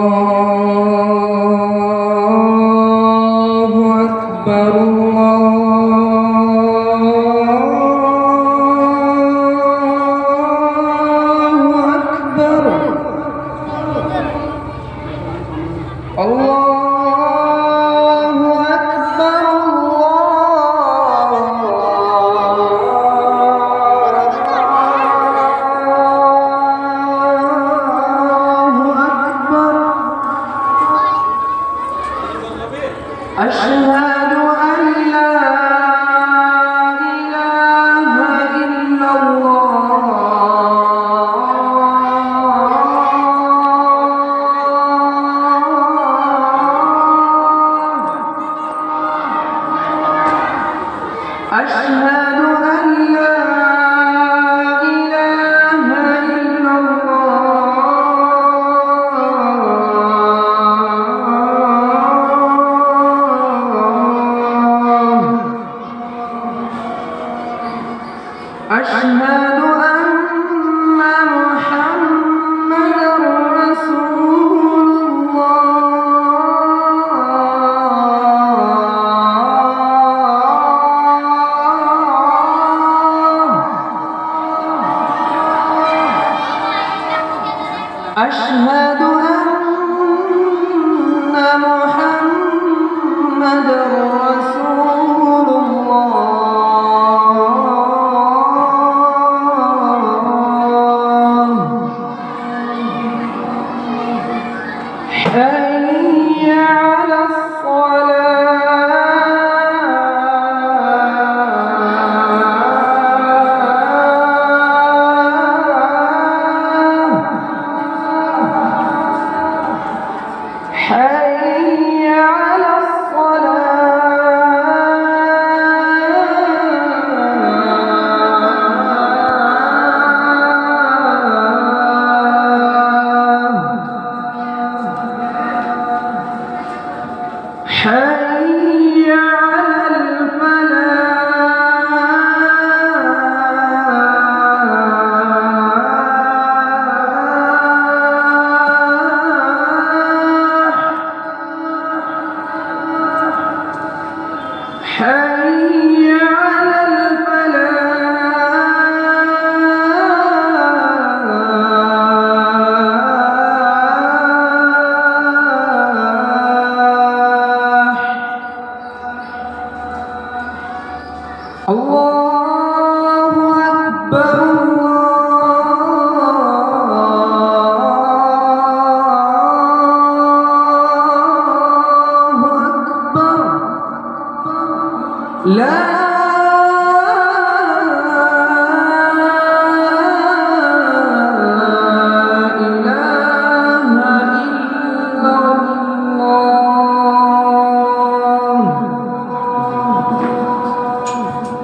الله أكبر الله أكبر الله أكبر أشهد أن لا إله إلا الله أشهد أن لا إله إلا أشهد أن محمدًا رسول الله أشهد أن محمدًا رسول الله حي على الصلاة حي على الصلاة حي على الفلاح حي على الفلاح الله أكبر الله أكبر لا